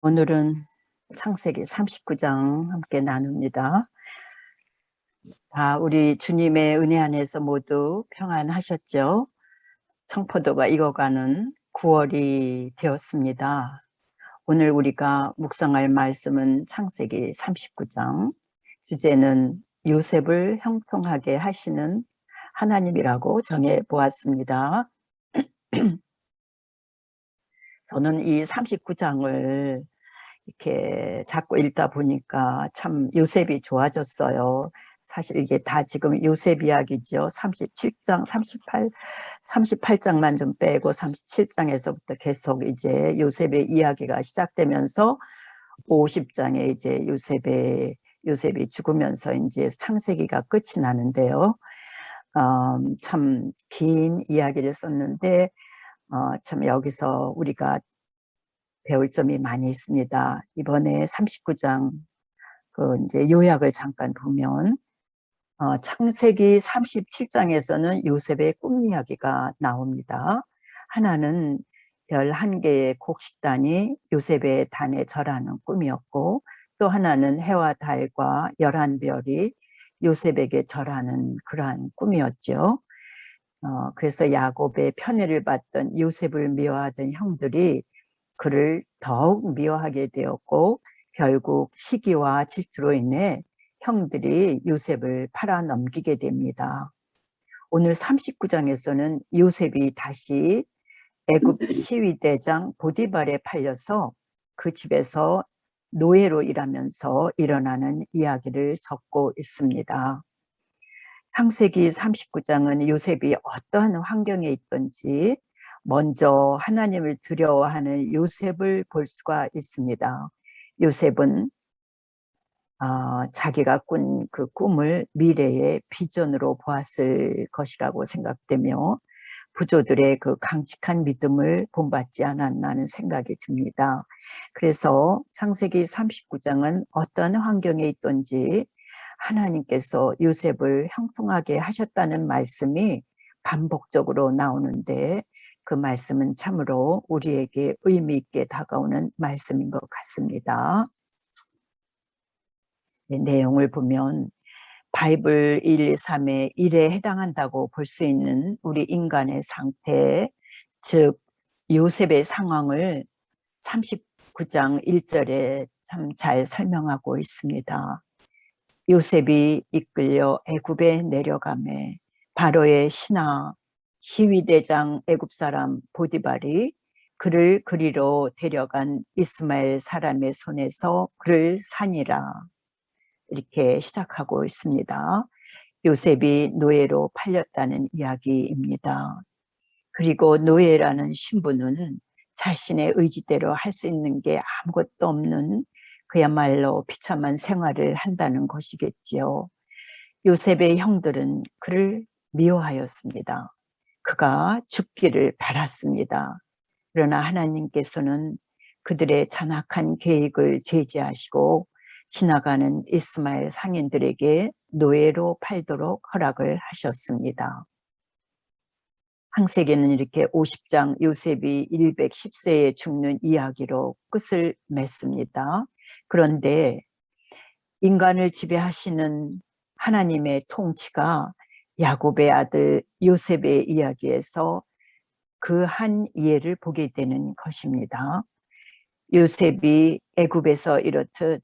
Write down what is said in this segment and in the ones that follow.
오늘은 창세기 39장 함께 나눕니다. 우리 주님의 은혜 안에서 모두 평안하셨죠? 청포도가 익어가는 9월이 되었습니다. 오늘 우리가 묵상할 말씀은 창세기 39장, 주제는 요셉을 형통하게 하시는 하나님이라고 정해 보았습니다. 저는 이 39장을 이렇게 자꾸 읽다 보니까 참 요셉이 좋아졌어요. 사실 이게 다 지금 요셉 이야기죠. 37장, 38장만 좀 빼고 37장에서부터 계속 이제 요셉의 이야기가 시작되면서 50장에 이제 요셉이 죽으면서 이제 창세기가 끝이 나는데요. 참 긴 이야기를 썼는데, 참 여기서 우리가 배울 점이 많이 있습니다. 이번에 39장 이제 요약을 잠깐 보면 창세기 37장에서는 요셉의 꿈 이야기가 나옵니다. 하나는 11개의 곡식단이 요셉의 단에 절하는 꿈이었고, 또 하나는 해와 달과 11별이 요셉에게 절하는 그러한 꿈이었죠. 그래서 야곱의 편애를 받던 요셉을 미워하던 형들이 그를 더욱 미워하게 되었고, 결국 시기와 질투로 인해 형들이 요셉을 팔아 넘기게 됩니다. 오늘 39장에서는 요셉이 다시 애굽 시위대장 보디발에 팔려서 그 집에서 노예로 일하면서 일어나는 이야기를 적고 있습니다. 창세기 39장은 요셉이 어떠한 환경에 있던지 먼저 하나님을 두려워하는 요셉을 볼 수가 있습니다. 요셉은 자기가 꾼 그 꿈을 미래의 비전으로 보았을 것이라고 생각되며 부조들의 그 강직한 믿음을 본받지 않았나 하는 생각이 듭니다. 그래서 창세기 39장은 어떤 환경에 있던지 하나님께서 요셉을 형통하게 하셨다는 말씀이 반복적으로 나오는데, 그 말씀은 참으로 우리에게 의미 있게 다가오는 말씀인 것 같습니다. 내용을 보면 바이블 1, 2, 3의 1에 해당한다고 볼 수 있는 우리 인간의 상태, 즉 요셉의 상황을 39장 1절에 참 잘 설명하고 있습니다. 요셉이 이끌려 애굽에 내려가매 바로의 신하 시위대장 애굽 사람 보디발이 그를 그리로 데려간 이스마엘 사람의 손에서 그를 산이라, 이렇게 시작하고 있습니다. 요셉이 노예로 팔렸다는 이야기입니다. 그리고 노예라는 신분은 자신의 의지대로 할 수 있는 게 아무것도 없는 그야말로 비참한 생활을 한다는 것이겠지요. 요셉의 형들은 그를 미워하였습니다. 그가 죽기를 바랐습니다. 그러나 하나님께서는 그들의 잔악한 계획을 제지하시고 지나가는 이스마엘 상인들에게 노예로 팔도록 허락을 하셨습니다. 창세기는 이렇게 50장 요셉이 110세에 죽는 이야기로 끝을 맺습니다. 그런데 인간을 지배하시는 하나님의 통치가 야곱의 아들 요셉의 이야기에서 그 한 예를 보게 되는 것입니다. 요셉이 애굽에서 이렇듯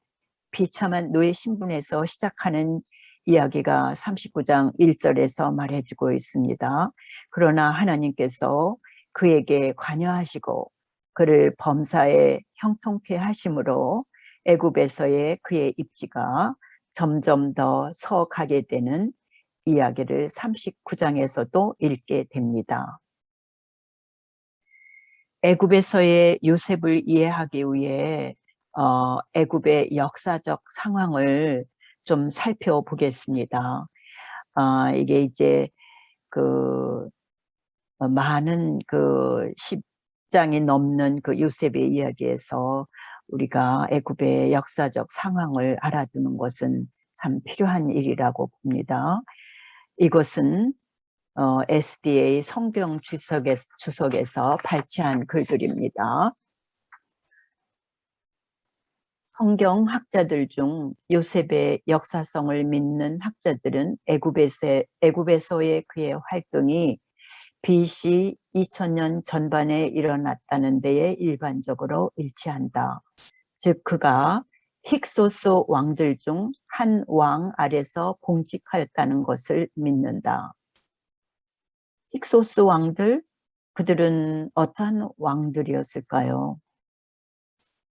비참한 노예 신분에서 시작하는 이야기가 39장 1절에서 말해주고 있습니다. 그러나 하나님께서 그에게 관여하시고 그를 범사에 형통케 하심으로 애굽에서의 그의 입지가 점점 더 서가게 되는 이야기를 39장에서도 읽게 됩니다. 애굽에서의 요셉을 이해하기 위해 애굽의 역사적 상황을 좀 살펴보겠습니다. 이게 이제 그 많은 그 10장이 넘는 그 요셉의 이야기에서 우리가 애굽의 역사적 상황을 알아두는 것은 참 필요한 일이라고 봅니다. 이것은 SDA 성경 주석에서 발췌한 글들입니다. 성경학자들 중 요셉의 역사성을 믿는 학자들은 애굽에서의 그의 활동이 BC 2000년 전반에 일어났다는 데에 일반적으로 일치한다. 즉 그가 힉소스 왕들 중 한 왕 아래서 봉직하였다는 것을 믿는다. 힉소스 왕들, 그들은 어떠한 왕들이었을까요?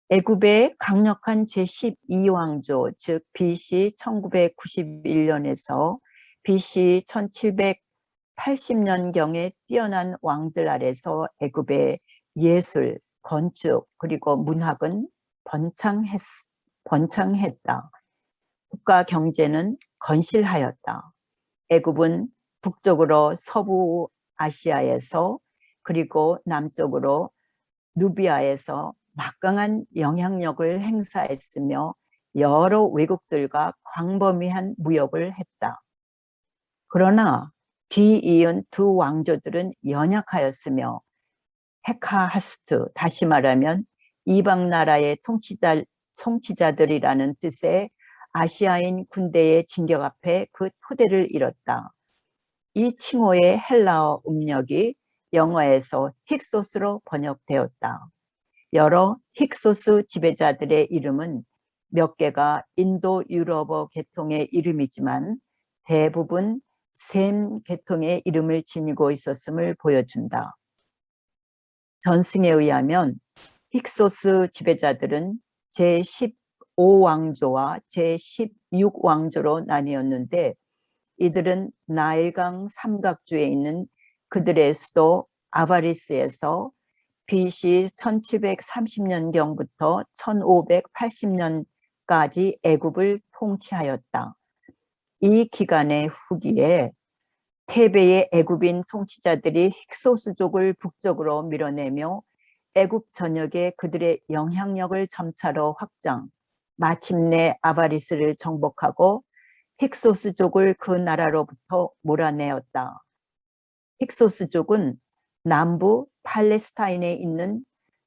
애굽의 강력한 제12왕조, 즉 BC 1991년에서 BC 1780년경에 뛰어난 왕들 아래서 애굽의 예술, 건축, 그리고 문학은 번창했다. 국가 경제는 건실하였다. 애굽은 북쪽으로 서부 아시아에서 그리고 남쪽으로 누비아에서 막강한 영향력을 행사했으며 여러 외국들과 광범위한 무역을 했다. 그러나 뒤이은 두 왕조들은 연약하였으며 헤카하스트, 다시 말하면 이방 나라의 통치자들이라는 뜻의 아시아인 군대의 진격 앞에 그 토대를 잃었다. 이 칭호의 헬라어 음력이 영어에서 힉소스로 번역되었다. 여러 힉소스 지배자들의 이름은 몇 개가 인도 유럽어 계통의 이름이지만 대부분 셈 계통의 이름을 지니고 있었음을 보여준다. 전승에 의하면 힉소스 지배자들은 제15왕조와 제16왕조로 나뉘었는데 이들은 나일강 삼각주에 있는 그들의 수도 아바리스에서 BC 1730년경부터 1580년까지 애굽을 통치하였다. 이 기간의 후기에 테베의 애굽인 통치자들이 힉소스족을 북쪽으로 밀어내며 애굽 전역에 그들의 영향력을 점차로 확장, 마침내 아바리스를 정복하고 힉소스족을 그 나라로부터 몰아내었다. 힉소스족은 남부 팔레스타인에 있는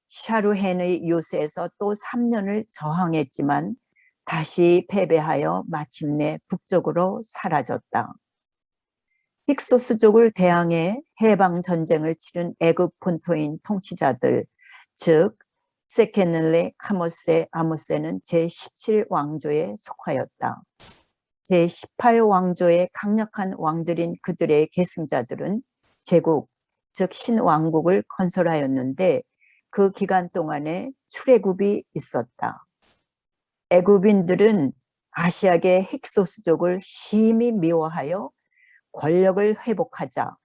샤루헨의 요새에서 또 3년을 저항했지만 다시 패배하여 마침내 북쪽으로 사라졌다. 힉소스족을 대항해 해방전쟁을 치른 애굽 본토인 통치자들, 즉 세케넬레, 카모세, 아모세는 제17왕조에 속하였다. 제18왕조의 강력한 왕들인 그들의 계승자들은 제국, 즉 신왕국을 건설하였는데 그 기간 동안에 출애굽이 있었다. 애굽인들은 아시아계 힉소스족을 심히 미워하여 권력을 회복하자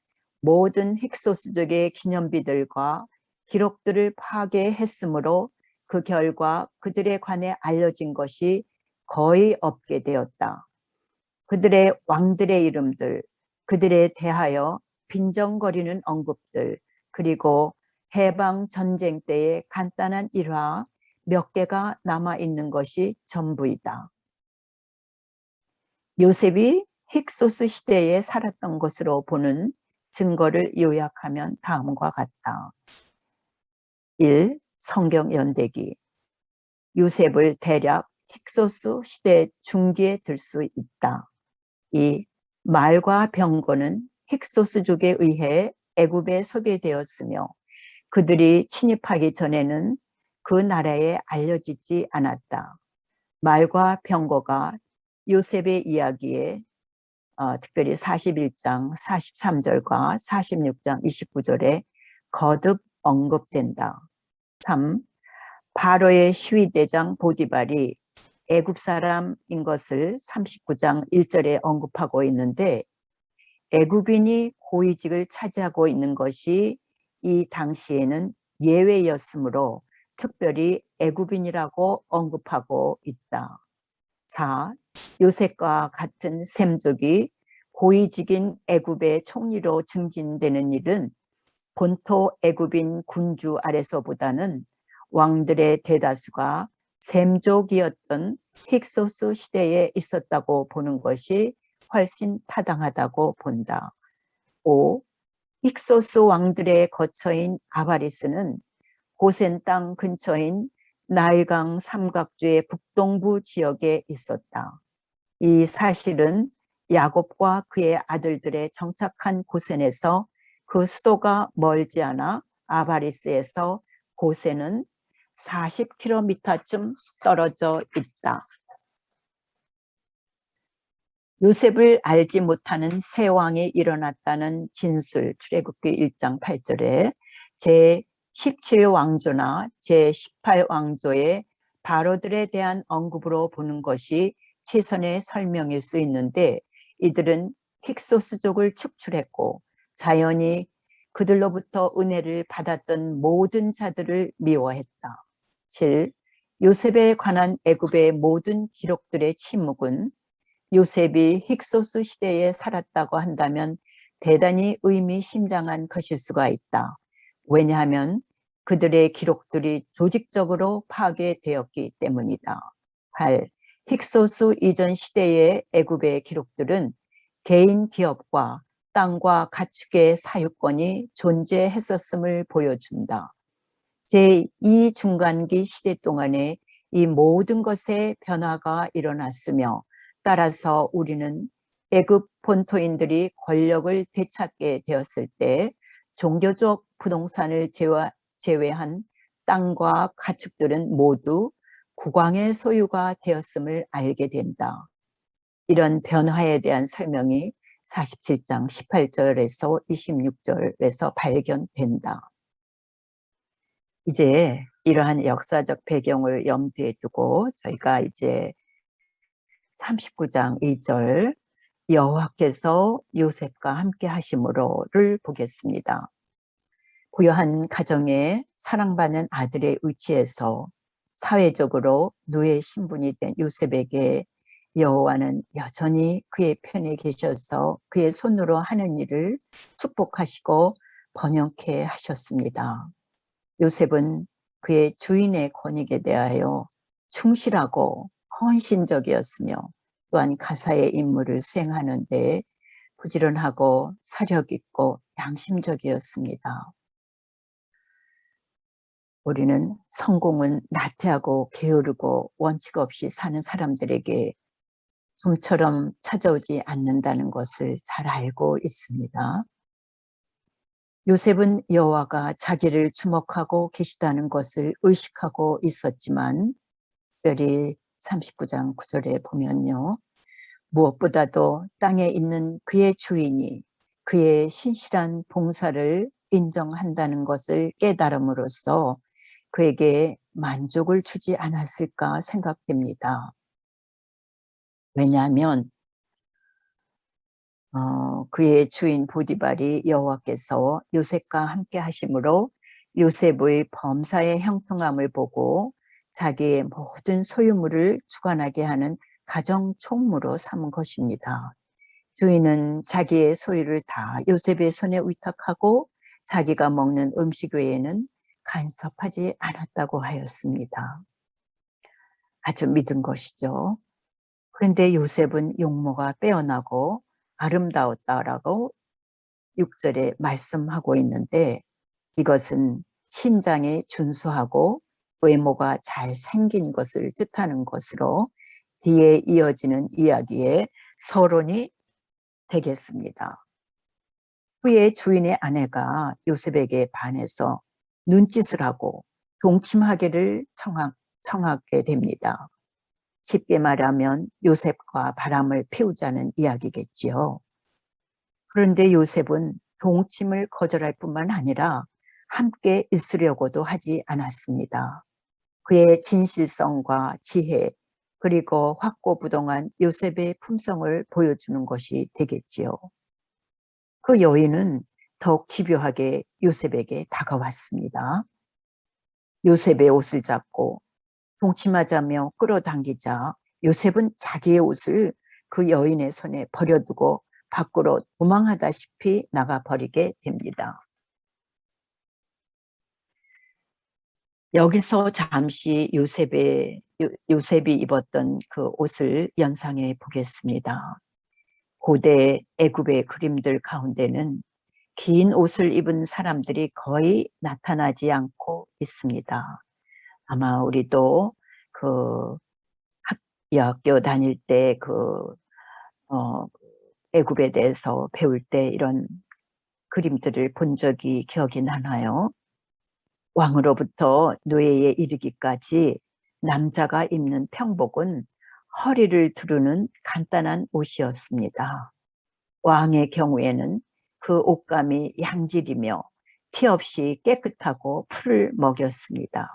모든 힉소스족의 기념비들과 기록들을 파괴했으므로 그 결과 그들에 관해 알려진 것이 거의 없게 되었다. 그들의 왕들의 이름들, 그들에 대하여 빈정거리는 언급들, 그리고 해방 전쟁 때의 간단한 일화 몇 개가 남아있는 것이 전부이다. 요셉이 힉소스 시대에 살았던 것으로 보는 증거를 요약하면 다음과 같다. 1. 성경 연대기. 요셉을 대략 힉소스 시대 중기에 들 수 있다. 2. 말과 병거는 힉소스족에 의해 애굽에 소개되었으며 그들이 침입하기 전에는 그 나라에 알려지지 않았다. 말과 병거가 요셉의 이야기에 특별히 41장 43절과 46장 29절에 거듭 언급된다. 3. 바로의 시위대장 보디발이 애굽 사람인 것을 39장 1절에 언급하고 있는데 애굽인이 고위직을 차지하고 있는 것이 이 당시에는 예외였으므로 특별히 애굽인이라고 언급하고 있다. 4. 요셉과 같은 셈족이 고위직인 애굽의 총리로 증진되는 일은 본토 애굽인 군주 아래서보다는 왕들의 대다수가 셈족이었던 힉소스 시대에 있었다고 보는 것이 훨씬 타당하다고 본다. 5. 힉소스 왕들의 거처인 아바리스는 고센 땅 근처인 나일강 삼각주의 북동부 지역에 있었다. 이 사실은 야곱과 그의 아들들의 정착한 고센에서 그 수도가 멀지 않아 아바리스에서 고센은 40km쯤 떨어져 있다. 요셉을 알지 못하는 새 왕이 일어났다는 진술, 출애굽기 1장 8절에 제17왕조나 제18왕조의 바로들에 대한 언급으로 보는 것이 최선의 설명일 수 있는데, 이들은 힉소스족을 축출했고 자연히 그들로부터 은혜를 받았던 모든 자들을 미워했다. 7. 요셉에 관한 애굽의 모든 기록들의 침묵은 요셉이 힉소스 시대에 살았다고 한다면 대단히 의미심장한 것일 수가 있다. 왜냐하면 그들의 기록들이 조직적으로 파괴되었기 때문이다. 8. 힉소스 이전 시대의 애굽의 기록들은 개인 기업과 땅과 가축의 사유권이 존재했었음을 보여준다. 제2중간기 시대 동안에 이 모든 것에 변화가 일어났으며, 따라서 우리는 애굽 본토인들이 권력을 되찾게 되었을 때 종교적 부동산을 제외한 땅과 가축들은 모두 국왕의 소유가 되었음을 알게 된다. 이런 변화에 대한 설명이 47장 18절에서 26절에서 발견된다. 이제 이러한 역사적 배경을 염두에 두고 저희가 이제 39장 2절 여호와께서 요셉과 함께 하심으로를 보겠습니다. 부유한 가정에 사랑받는 아들의 위치에서 사회적으로 노예 신분이 된 요셉에게 여호와는 여전히 그의 편에 계셔서 그의 손으로 하는 일을 축복하시고 번영케 하셨습니다. 요셉은 그의 주인의 권익에 대하여 충실하고 헌신적이었으며, 또한 가사의 임무를 수행하는 데 부지런하고 사력 있고 양심적이었습니다. 우리는 성공은 나태하고 게으르고 원칙 없이 사는 사람들에게 좀처럼 찾아오지 않는다는 것을 잘 알고 있습니다. 요셉은 여호와가 자기를 주목하고 계시다는 것을 의식하고 있었지만, 특별히 39장 9절에 보면요, 무엇보다도 땅에 있는 그의 주인이 그의 신실한 봉사를 인정한다는 것을 깨달음으로써 그에게 만족을 주지 않았을까 생각됩니다. 왜냐하면 그의 주인 보디발이 여호와께서 요셉과 함께 하심으로 요셉의 범사의 형통함을 보고 자기의 모든 소유물을 주관하게 하는 가정 총무로 삼은 것입니다. 주인은 자기의 소유를 다 요셉의 손에 위탁하고 자기가 먹는 음식 외에는 간섭하지 않았다고 하였습니다. 아주 믿은 것이죠. 그런데 요셉은 용모가 빼어나고 아름다웠다라고 6절에 말씀하고 있는데, 이것은 신장에 준수하고 외모가 잘 생긴 것을 뜻하는 것으로 뒤에 이어지는 이야기에 서론이 되겠습니다. 후에 주인의 아내가 요셉에게 반해서 눈짓을 하고 동침하기를 청하게 됩니다. 쉽게 말하면 요셉과 바람을 피우자는 이야기겠지요. 그런데 요셉은 동침을 거절할 뿐만 아니라 함께 있으려고도 하지 않았습니다. 그의 진실성과 지혜, 그리고 확고부동한 요셉의 품성을 보여주는 것이 되겠지요. 그 여인은 더욱 집요하게 요셉에게 다가왔습니다. 요셉의 옷을 잡고 동침하자며 끌어당기자 요셉은 자기의 옷을 그 여인의 손에 버려두고 밖으로 도망하다시피 나가버리게 됩니다. 여기서 잠시 요셉이 입었던 그 옷을 연상해 보겠습니다. 고대 애굽의 그림들 가운데는 긴 옷을 입은 사람들이 거의 나타나지 않고 있습니다. 아마 우리도 여학교 다닐 때 어, 애굽에 대해서 배울 때 이런 그림들을 본 적이 기억이 나나요? 왕으로부터 노예에 이르기까지 남자가 입는 평복은 허리를 두르는 간단한 옷이었습니다. 왕의 경우에는 그 옷감이 양질이며 티 없이 깨끗하고 풀을 먹였습니다.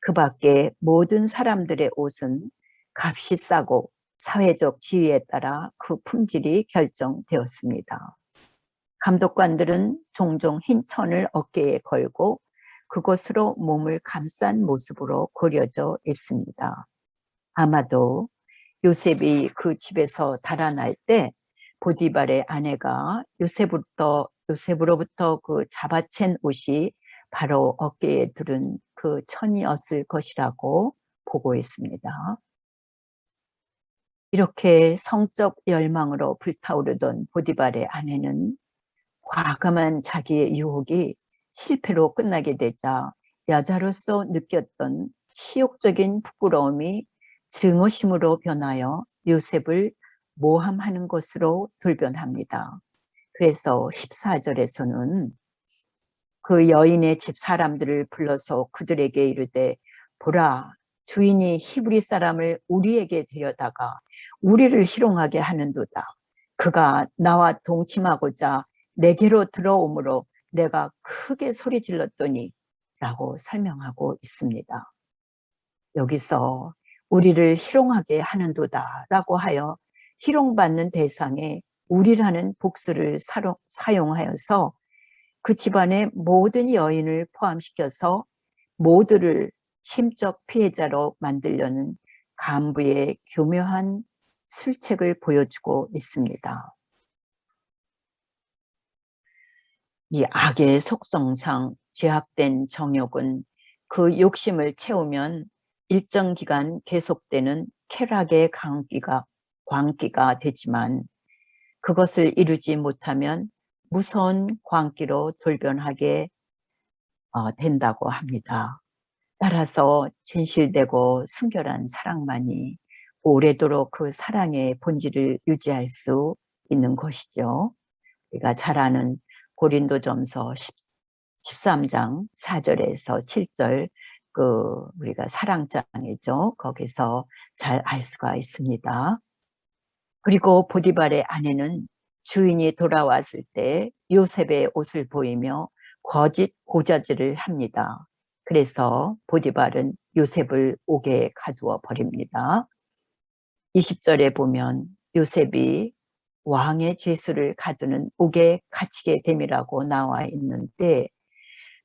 그 밖에 모든 사람들의 옷은 값이 싸고 사회적 지위에 따라 그 품질이 결정되었습니다. 감독관들은 종종 흰 천을 어깨에 걸고 그것으로 몸을 감싼 모습으로 그려져 있습니다. 아마도 요셉이 그 집에서 달아날 때 보디발의 아내가 요셉으로부터 그 잡아챈 옷이 바로 어깨에 두른 그 천이었을 것이라고 보고 있습니다. 이렇게 성적 열망으로 불타오르던 보디발의 아내는 과감한 자기의 유혹이 실패로 끝나게 되자 여자로서 느꼈던 치욕적인 부끄러움이 증오심으로 변하여 요셉을 모함하는 것으로 돌변합니다. 그래서 14절에서는 그 여인의 집 사람들을 불러서 그들에게 이르되 보라, 주인이 히브리 사람을 우리에게 데려다가 우리를 희롱하게 하는도다. 그가 나와 동침하고자 내게로 들어오므로 내가 크게 소리 질렀더니 라고 설명하고 있습니다. 여기서 우리를 희롱하게 하는도다 라고 하여 희롱받는 대상에 우리라는 복수를 사용하여서 그 집안의 모든 여인을 포함시켜서 모두를 심적 피해자로 만들려는 간부의 교묘한 술책을 보여주고 있습니다. 이 악의 속성상 죄악된 정욕은 그 욕심을 채우면 일정 기간 계속되는 쾌락의 광기가 되지만 그것을 이루지 못하면 무서운 광기로 돌변하게 된다고 합니다. 따라서 진실되고 순결한 사랑만이 오래도록 그 사랑의 본질을 유지할 수 있는 것이죠. 우리가 잘 아는 고린도전서 13장 4절에서 7절 우리가 사랑장이죠. 거기서 잘 알 수가 있습니다. 그리고 보디발의 아내는 주인이 돌아왔을 때 요셉의 옷을 보이며 거짓 고자질을 합니다. 그래서 보디발은 요셉을 옥에 가두어 버립니다. 20절에 보면 요셉이 왕의 죄수를 가두는 옥에 갇히게 됨이라고 나와 있는데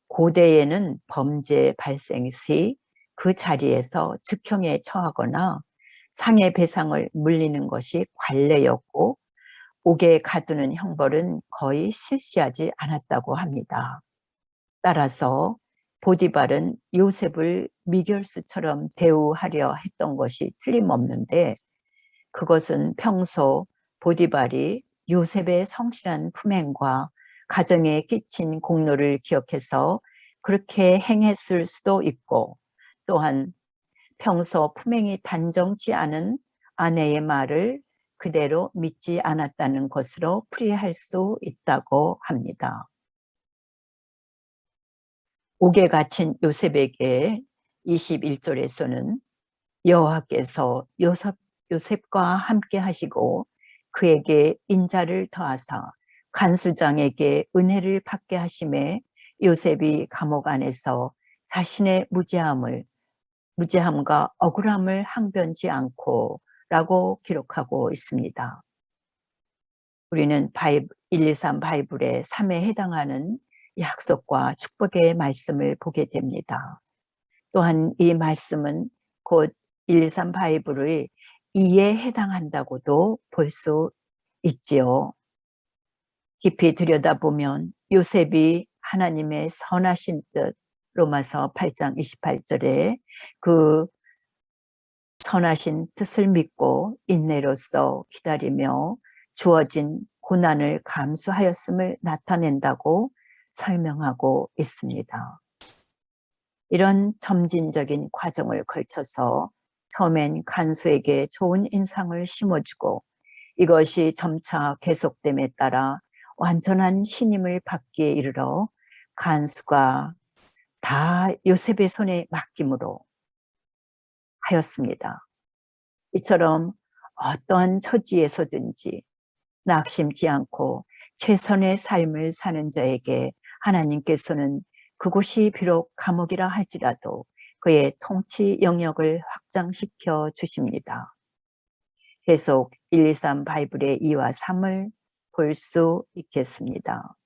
고대에는 범죄 발생 시 그 자리에서 즉형에 처하거나 상해배상을 물리는 것이 관례였고 옥에 가두는 형벌은 거의 실시하지 않았다고 합니다. 따라서 보디발은 요셉을 미결수처럼 대우하려 했던 것이 틀림없는데 그것은 평소 보디발이 요셉의 성실한 품행과 가정에 끼친 공로를 기억해서 그렇게 행했을 수도 있고 또한 평소 품행이 단정치 않은 아내의 말을 그대로 믿지 않았다는 것으로 풀이할 수 있다고 합니다. 옥에 갇힌 요셉에게 21절에서는 여호와께서 요셉과 함께 하시고 그에게 인자를 더하사 간수장에게 은혜를 받게 하심에 요셉이 감옥 안에서 자신의 무죄함과 억울함을 항변치 않고 라고 기록하고 있습니다. 우리는 123 바이블의 3에 해당하는 약속과 축복의 말씀을 보게 됩니다. 또한 이 말씀은 곧 123 바이블의 2에 해당한다고도 볼 수 있지요. 깊이 들여다보면 요셉이 하나님의 선하신 뜻 로마서 8장 28절에 그 선하신 뜻을 믿고 인내로써 기다리며 주어진 고난을 감수하였음을 나타낸다고 설명하고 있습니다. 이런 점진적인 과정을 거쳐서 처음엔 간수에게 좋은 인상을 심어주고 이것이 점차 계속됨에 따라 완전한 신임을 받기에 이르러 간수가 다 요셉의 손에 맡김으로 하였습니다. 이처럼 어떠한 처지에서든지 낙심치 않고 최선의 삶을 사는 자에게 하나님께서는 그곳이 비록 감옥이라 할지라도 그의 통치 영역을 확장시켜 주십니다. 계속 123 바이블의 2와 3을 볼 수 있겠습니다.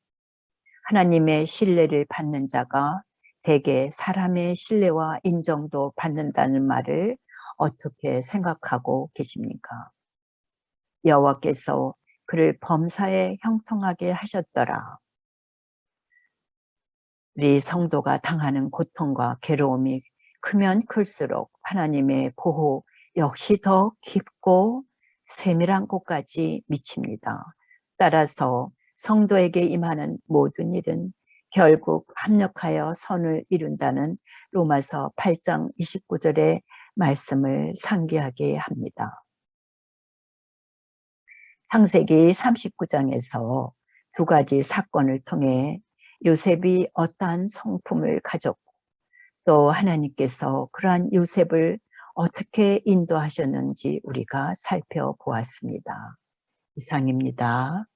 하나님의 신뢰를 받는 자가 대개 사람의 신뢰와 인정도 받는다는 말을 어떻게 생각하고 계십니까? 여호와께서 그를 범사에 형통하게 하셨더라. 우리 성도가 당하는 고통과 괴로움이 크면 클수록 하나님의 보호 역시 더 깊고 세밀한 곳까지 미칩니다. 따라서 성도에게 임하는 모든 일은 결국 합력하여 선을 이룬다는 로마서 8장 29절의 말씀을 상기하게 합니다. 창세기 39장에서 두 가지 사건을 통해 요셉이 어떠한 성품을 가졌고 또 하나님께서 그러한 요셉을 어떻게 인도하셨는지 우리가 살펴보았습니다. 이상입니다.